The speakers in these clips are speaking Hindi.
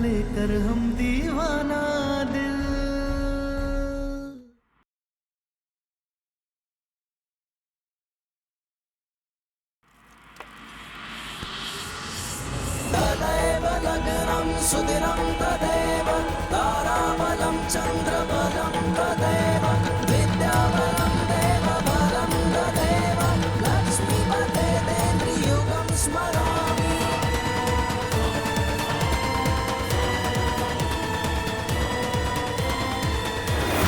लेकर हम दीवाना दिल। तदैव लग्नं सुदिनं तदैव ताराबलं चन्द्रबलं तदैव विद्याबलं देवबलं तदैव लक्ष्मीपते देन्द्रियुगं स्मरामि।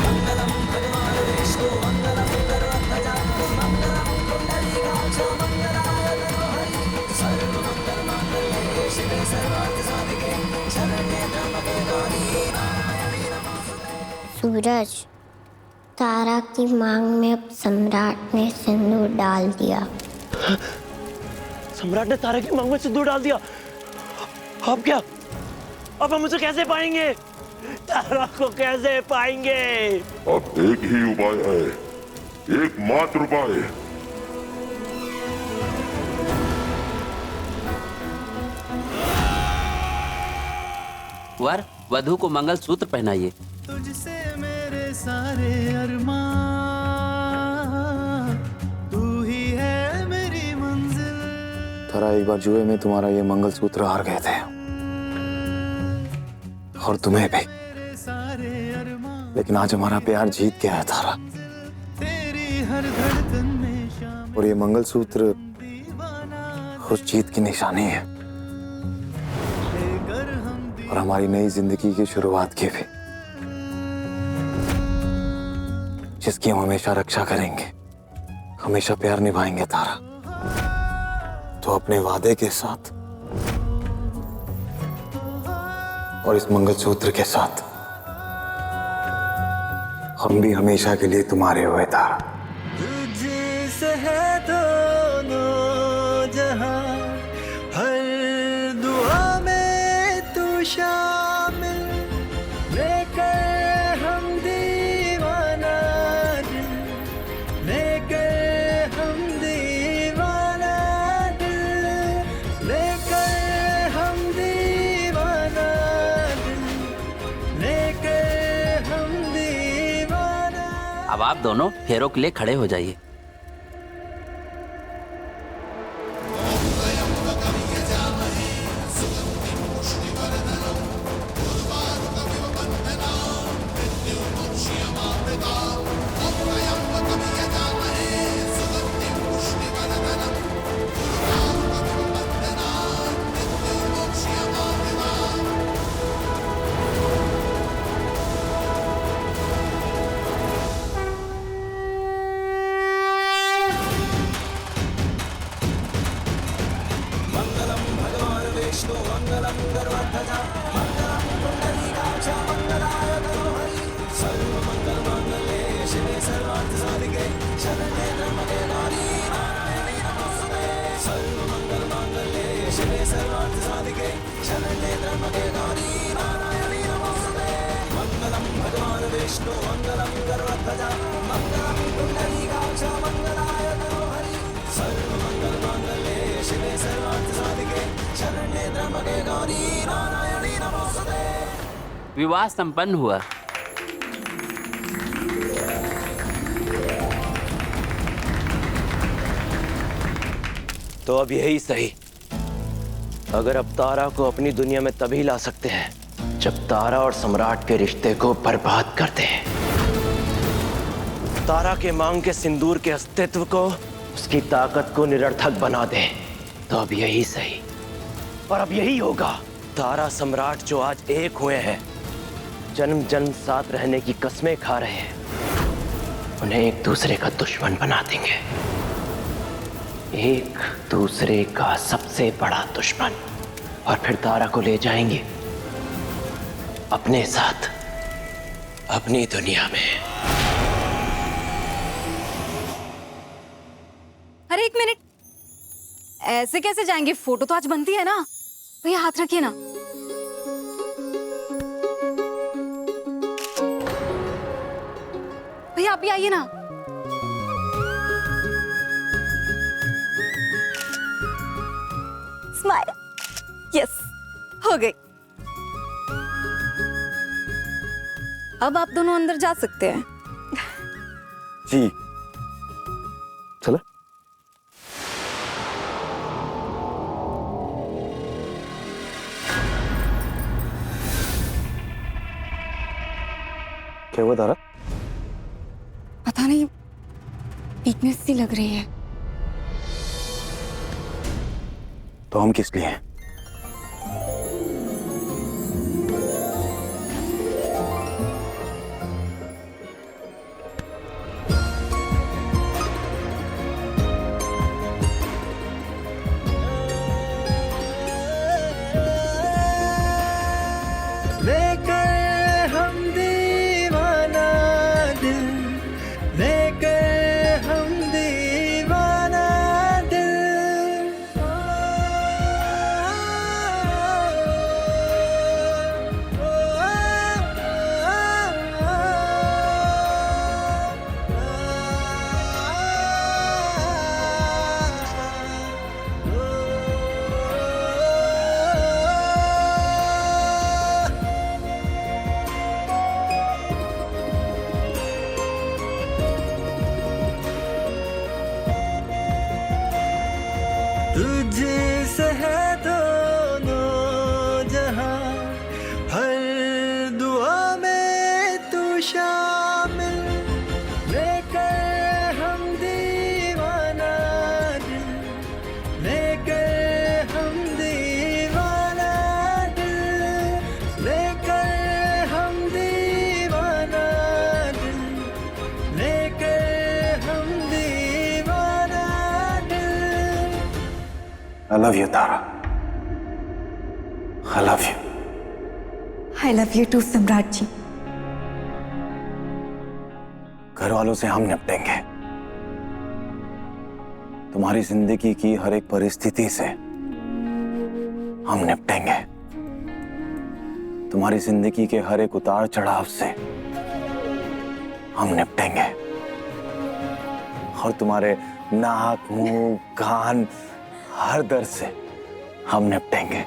मङ्गलं भगवान् विष्णु मङ्गलं गरुडध्वज मङ्गलं पुण्डरीकाक्ष मङ्गलाय तनोहरि सर्वमङ्गलमाङ्गल्ये शिवे सर्वार्थसाधिके शरण्ये त्र्यम्बके गौरी नारायणी नमोस्तुते। सूरज, तारा की मांग में अब सम्राट ने सिंदूर डाल दिया। सम्राट ने तारा की मांग में सिंदूर डाल दिया। अब क्या? अब हम उसे कैसे पाएंगे? तारा को कैसे पाएंगे? अब एक ही उपाय है, एकमात्र उपाय। वर वधु को मंगल सूत्र पहनाइए। तुझसे मेरे सारे अरमान, तू ही है मेरी मंजिल। तारा, एक बार जुए में तुम्हारा ये मंगलसूत्र हार गए थे और तुम्हें भी, लेकिन आज हमारा प्यार जीत गया है तारा। तेरी हर धड़कन में शामिल और ये मंगलसूत्र उस जीत की निशानी है लेकर हम और हमारी नई जिंदगी की शुरुआत की भी, जिसकी हम हमेशा रक्षा करेंगे, हमेशा प्यार निभाएंगे तारा। तो अपने वादे के साथ और इस मंगलसूत्र के साथ हम भी हमेशा के लिए तुम्हारे हुए तारा। तुझसे है दोनों जहां, हर दुआ में तू शामिल, लेकर हम दीवाना दिल, लेकर हम दीवाना दिल, लेकर हम दीवाना दिल, लेकर हम दीवाना। अब आप दोनों फेरों के लिए खड़े हो जाइए। मङ्गलं भगवान् विष्णु मङ्गलं गरुडध्वज मङ्गलं पुण्डरीकाक्ष मङ्गलाय तनोहरि सर्वमङ्गलमाङ्गल्ये शिवे सर्वार्थसाधिके शरण्ये त्र्यम्बके गौरी नारायणी नमोस्तुते। सर्वमङ्गलमाङ्गल्ये शिवे सर्वार्थसाधिके शरण्ये त्र्यम्बके गौरी नारायणी नमोस्तुते। मङ्गलं भगवान् विष्णु मङ्गलं गरुडध्वज मङ्गलं पुण्डरीकाक्ष मङ्गलाय तनोहरि सर्वमङ्गलमाङ्गल्ये शिवे सर्वार्थसाधिके शरण्ये त्र्यम्बके गौरी नारायणी नमोस्तुते। विवाह संपन्न हुआ। तो अब यही सही। अगर अब तारा को अपनी दुनिया में तभी ला सकते हैं जब तारा और सम्राट के रिश्ते को बर्बाद कर दें। तारा के मांग के सिंदूर के अस्तित्व को, उसकी ताकत को निरर्थक बना दें। तो अब यही सही और अब यही होगा। तारा सम्राट जो आज एक हुए हैं, जन्म जन्म साथ रहने की कस्में खा रहे हैं, उन्हें एक दूसरे का दुश्मन बना देंगे। एक दूसरे का सबसे बड़ा दुश्मन। और फिर तारा को ले जाएंगे अपने साथ अपनी दुनिया में। अरे एक मिनट, ऐसे कैसे जाएंगे? फोटो तो आज बनती है ना। भैया हाथ रखिए ना। भैया आप भी आइए ना। स्माइल। यस, हो गई। अब आप दोनों अंदर जा सकते हैं। जी चलो। क्या हुआ तारा? पता नहीं, वीकनेस सी लग रही है। तो हम किस लिए हैं? लेकर हम दीवाना दिल, लेकर हम दीवाना दिल। तुझसे है दोनों जहां, हर दुआ में तू शामिल। लेकर हम दीवाना दिल, लेकर हम दीवाना दिल, लेकर हम दीवाना दिल, लेकर हम दीवाना दिल। I love you, Tara. I love you। I love you too, सम्राट जी। घर वालों से हम निपटेंगे। तुम्हारी जिंदगी की हर एक परिस्थिति से हम निपटेंगे। तुम्हारी जिंदगी के हर एक उतार चढ़ाव से हम निपटेंगे। और तुम्हारे नाक, मुंह, कान, हर दर्द से हम निपटेंगे।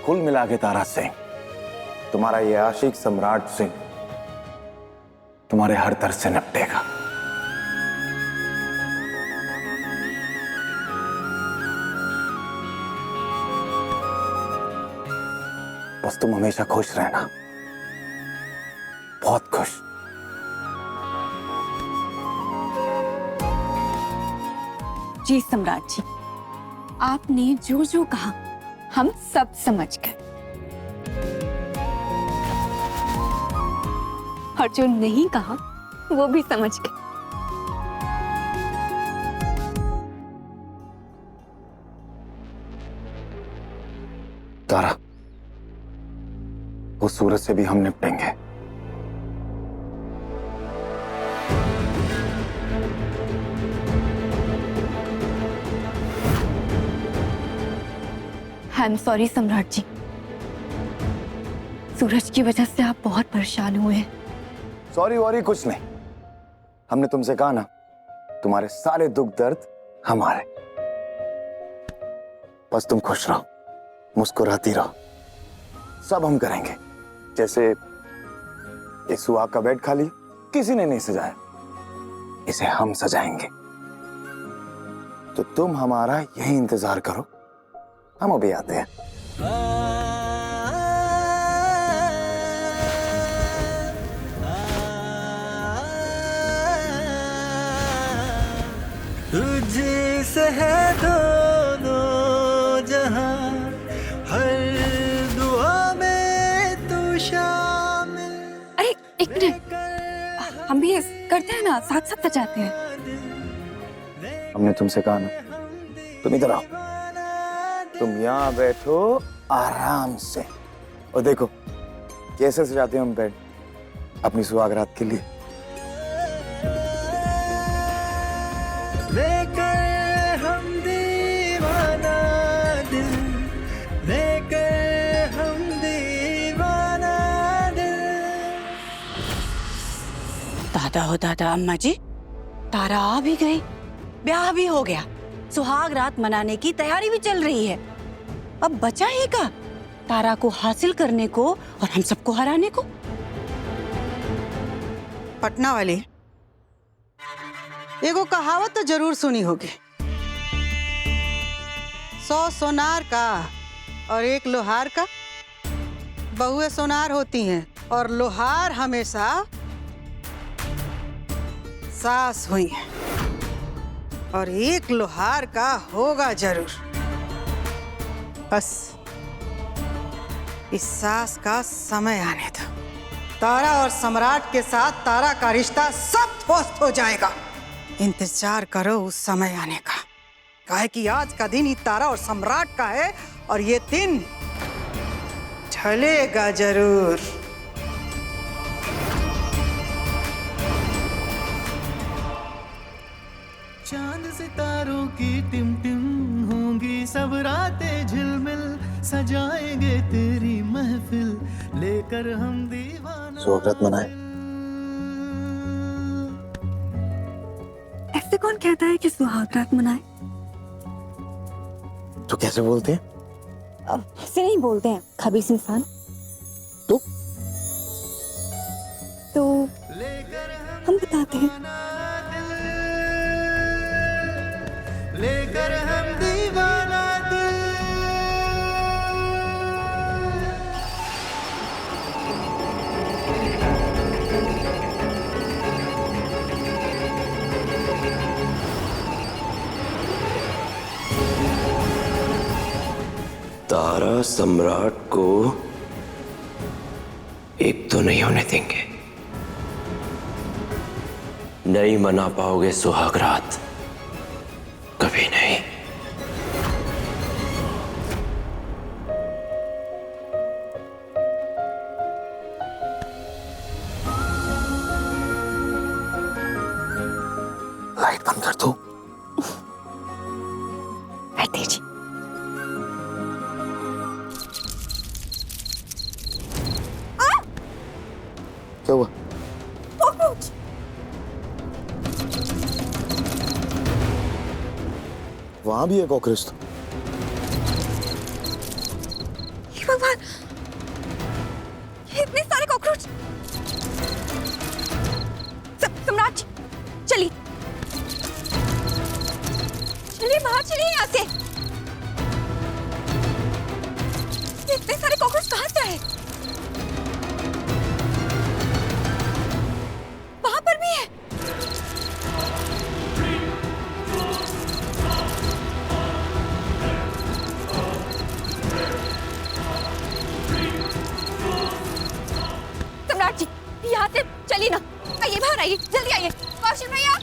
कुल मिला के तारा सिंह, तुम्हारा ये आशिक सम्राट सिंह तुम्हारे हर दर्द से निपटेगा। बस तुम हमेशा खुश रहना, बहुत खुश। जी सम्राट जी, आपने जो जो कहा हम सब समझ गए, और जो नहीं कहा वो भी समझ गए। तारा, उस सूरज से भी हम निपटेंगे। आई एम सॉरी सम्राट जी, सूरज की वजह से आप बहुत परेशान हुए हैं। सॉरी वॉरी कुछ नहीं। हमने तुमसे कहा ना, तुम्हारे सारे दुख दर्द हमारे। बस तुम खुश रहो, मुस्कुराती रहो, सब हम करेंगे। जैसे ये सुहाग का बेड खाली किसी ने नहीं सजाया, इसे हम सजाएंगे। तो तुम हमारा यही इंतजार करो, हम अभी आते हैं। तुझसे है दोनों जहां, हर दुआ में तू शामिल। अरे एक मिनट, हम भी करते हैं ना, साथ साथ सजाते हैं। हमने तुमसे कहा ना, तुम इधर आओ, तुम यहाँ बैठो आराम से, और देखो कैसे सजाते हैं हम बेड अपनी सुहागरात के लिए। लेकर हम दीवाना दिल, लेकर हम दीवाना दिल। दादा हो दादा, अम्मा जी, तारा आ भी गई, ब्याह भी हो गया, सुहाग रात मनाने की तैयारी भी चल रही है। अब बचा ही का तारा को हासिल करने को और हम सबको हराने को। पटना वाली, एगो कहावत तो जरूर सुनी होगी, 100 सोनार का और 1 लोहार का। बहुएं सोनार होती हैं और लोहार हमेशा सास हुई है, और 1 लोहार का होगा जरूर। बस इस सास का समय आने दो। तारा और सम्राट के साथ तारा का रिश्ता सब ध्वस्त हो जाएगा। इंतजार करो उस समय आने का, काहे कि आज का दिन ही तारा और सम्राट का है, और ये दिन ढलेगा जरूर। चांद सितारों की टिम-टिम होंगी सब रातें झिलमिल, सजाएंगे तेरी महफिल लेकर हम दीवाना। सुहागरात मनाए। ऐसे कौन कहता है कि सुहागरात मनाए? तो कैसे बोलते हैं? ऐसे नहीं बोलते हैं खबीस इंसान। तो हम बताते हैं। लेकर हम दीवाना दिल। तारा सम्राट को एक तो नहीं होने देंगे। नहीं मना पाओगे सुहागरात, कभी नहीं। लाइट बंद कर दो। कर दीजिए। क्या हुआ? वहां भी है कॉकरोच। हे भगवान, ये इतने सारे कॉकरोच। सम्राट जी, चलिए चलिए बाहर चलिए यहाँ से। इतने सारे कॉकरोच कहाँ से आए? वहां पर भी है। सम्राट जी, यहाँ से चलिए ना। आइए बाहर आइए, जल्दी आइए। कौशल भैया,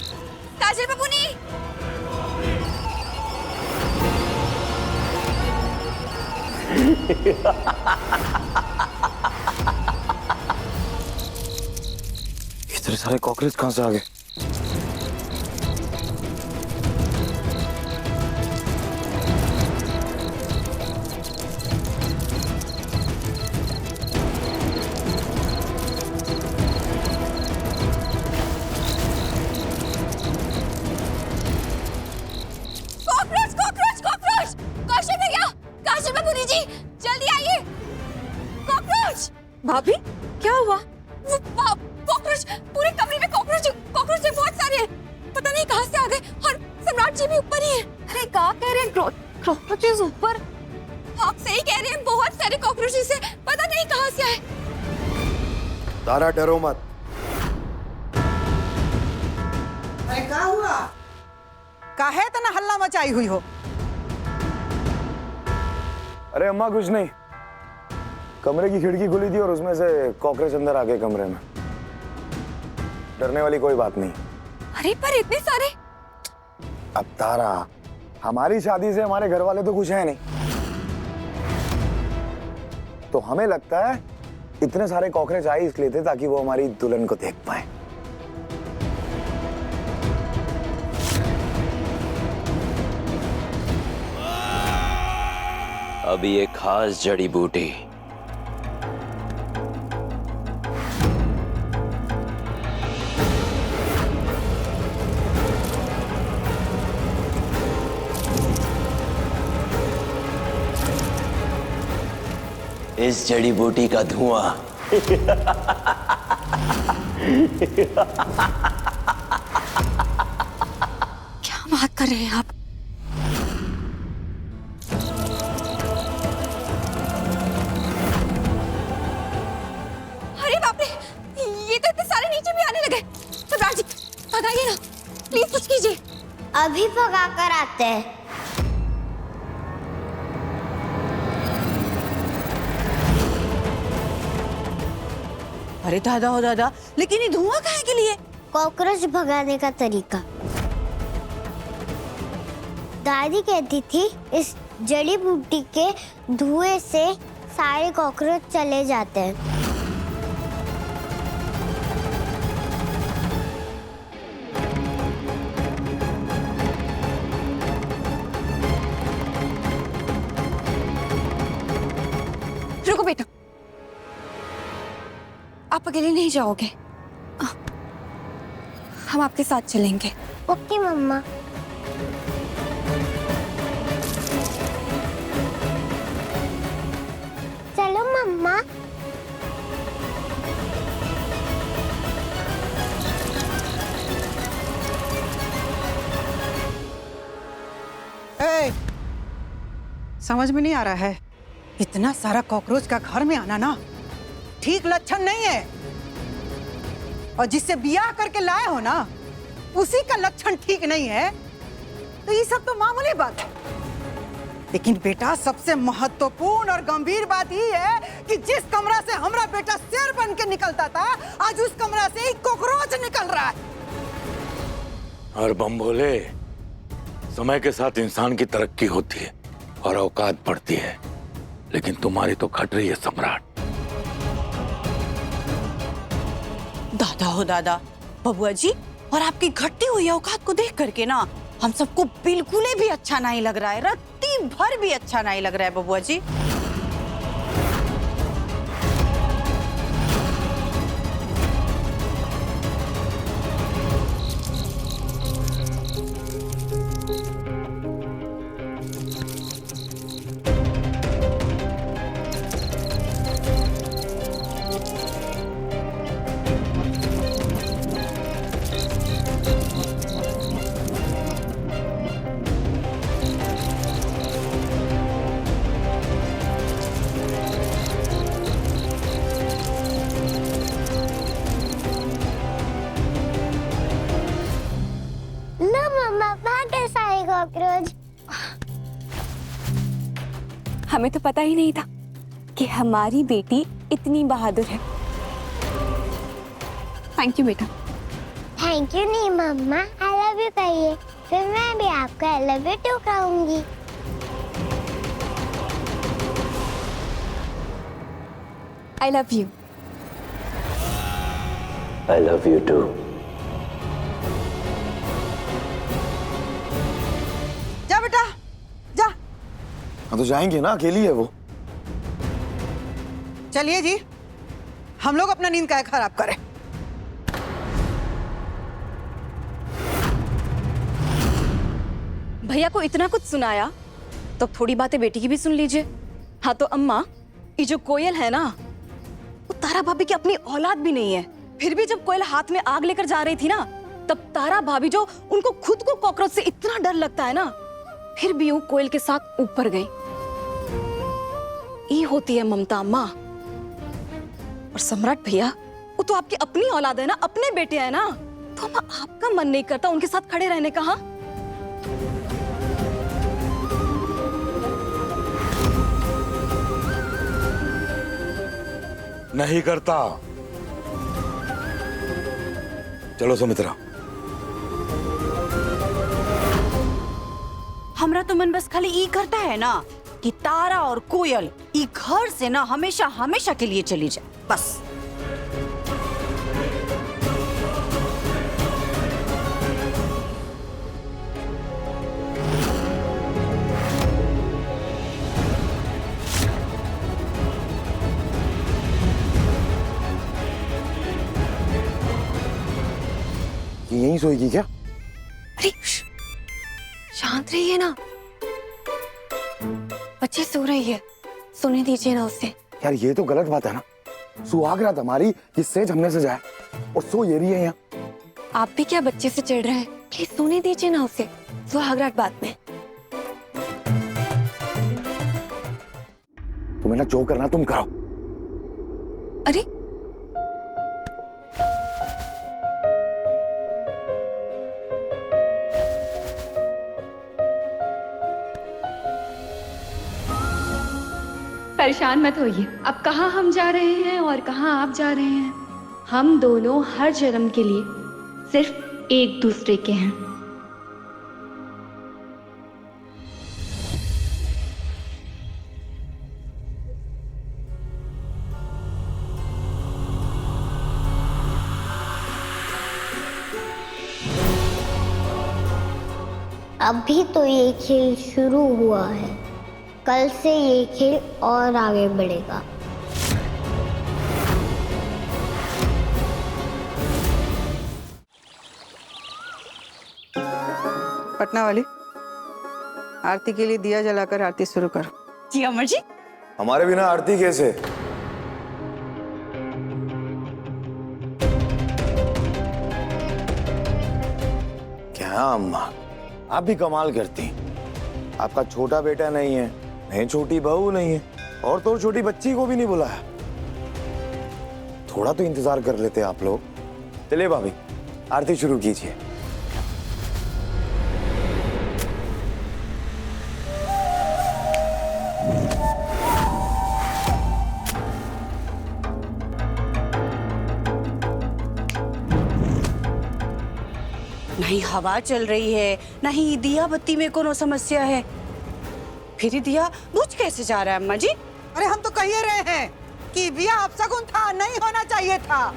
काजल बबूनी। इतने सारे कॉकरोच कहां से आ गए? Cockroach cockroach cockroach! कौशल भैया, काजल बबूनी जी, जल्दी आइए। कॉकरोच! भाभी, क्या हुआ? कॉकरोच, पूरे कमरे में कॉकरोच कॉकरोच है, बहुत सारे हैं। पता नहीं कहां से आ गए, और सम्राट जी भी ऊपर ही है। अरे क्या कह रहे हैं? कॉकरोचेस ऊपर? आप सही कह रहे हैं, बहुत सारे कॉकरोचेस हैं, पता नहीं कहां से आए। तारा डरो मत। अरे क्या हुआ? काहे इतना हल्ला मचाई हुई हो? अरे अम्मा कुछ नहीं, कमरे की खिड़की खुली थी और उसमें से कॉकरोच अंदर आ गए कमरे में। डरने वाली कोई बात नहीं। अरे पर इतने सारे। अब तारा, हमारी शादी से हमारे घर वाले तो कुछ है नहीं, तो हमें लगता है इतने सारे कॉकरोच आए इसलिए थे ताकि वो हमारी दुल्हन को देख पाए। अब ये खास जड़ी बूटी इस जड़ी बूटी का धुआं क्या बात कर रहे हैं आप? अरे बाप रे, ये तो इतने सारे नीचे भी आने लगे। सम्राट जी भगाइए ना, प्लीज कुछ कीजिए। अभी भगा कर आते हैं। अरे दादा हो दादा, लेकिन ये धुआं काहे के लिए? कॉकरोच भगाने का तरीका। दादी कहती थी इस जड़ी बूटी के धुएं से सारे कॉकरोच चले जाते हैं। रुको बेटा, आप अकेले नहीं जाओगे, हम आपके साथ चलेंगे। ओके मम्मा। चलो मम्मा। ए, समझ में नहीं आ रहा है, इतना सारा कॉकरोच का घर में आना ना ठीक लक्षण नहीं है। और जिससे बियाह करके लाए हो ना, उसी का लक्षण ठीक नहीं है। तो ये सब तो मामूली बात है, लेकिन बेटा सबसे महत्वपूर्ण और गंभीर बात ये है कि जिस कमरा से हमारा बेटा शेर बन के निकलता था, आज उस कमरा से ही कॉकरोच निकल रहा है। और बम भोले, समय के साथ इंसान की तरक्की होती है और औकात बढ़ती है, लेकिन तुम्हारी तो घट रही है सम्राट। दादा हो दादा, बबुआ जी, और आपकी घटती हुई औकात को देख करके ना हम सबको बिल्कुल भी अच्छा नहीं लग रहा है, रत्ती भर भी अच्छा नहीं लग रहा है बबुआ जी। कॉकरोच। हमें तो पता ही नहीं था कि हमारी बेटी इतनी बहादुर है। थैंक यू बेटा। थैंक यू नहीं मम्मा, आई लव यू कहिए, फिर मैं भी आपको आई लव यू टू कहूंगी। I love you. I love you too. जा बेटा जा। हाँ तो जाएंगे ना, अकेली है वो। चलिए जी, हम लोग अपना नींद काहे खराब करें। भैया को इतना कुछ सुनाया तो थोड़ी बातें बेटी की भी सुन लीजिए। हाँ तो अम्मा, ये जो कोयल है ना, वो तारा भाभी की अपनी औलाद भी नहीं है। फिर भी जब कोयल हाथ में आग लेकर जा रही थी ना, तब तारा भाभी जो उनको खुद को कॉकरोच से इतना डर लगता है ना, फिर भी वो कोयल के साथ ऊपर गई। ये होती है ममता अम्मा। और सम्राट भैया, वो तो आपकी अपनी औलाद है ना, अपने बेटे हैं ना, तो अम्मा आपका मन नहीं करता उनके साथ खड़े रहने का? हाँ नहीं करता। चलो सुमित्रा। हमरा तो मन बस खाली ई करता है ना कि तारा और कोयल ई घर से ना हमेशा हमेशा के लिए चली जाए, बस। ये यहीं सोएगी क्या? अरे शांत रहिए ना, बच्चे सो रही है, सोने दीजिए ना उसे। यार ये तो गलत बात है ना, सुहाग रात हमारी किससे जमने से जाए। और सो ये रही है यहाँ। आप भी क्या बच्चे से चिढ़ रहे हैं? प्लीज सोने दीजिए ना उसे, सुहागरात बाद में। तुम्हें ना जो करना तुम करो। अरे परेशान मत होइए। अब कहाँ हम जा रहे हैं और कहाँ आप जा रहे हैं, हम दोनों हर जन्म के लिए सिर्फ एक दूसरे के हैं। अभी तो ये खेल शुरू हुआ है, कल से ये खेल और आगे बढ़ेगा। पटना वाली, आरती के लिए दिया जलाकर आरती शुरू करो। जी अमर जी। हमारे बिना आरती कैसे? क्या अम्मा, आप भी कमाल करती। आपका छोटा बेटा नहीं है, नहीं छोटी बहू नहीं है, और तो छोटी बच्ची को भी नहीं बुलाया। थोड़ा तो इंतजार कर लेते आप लोग। चलिए भाभी, आरती शुरू कीजिए। नहीं हवा चल रही है, नहीं दिया बत्ती में कोनो समस्या है, फिर ही दिया बुझ कैसे जा रहा है अम्मा जी? अरे हम तो कह ही रहे हैं कि बिया अपशगुन था, नहीं होना चाहिए था।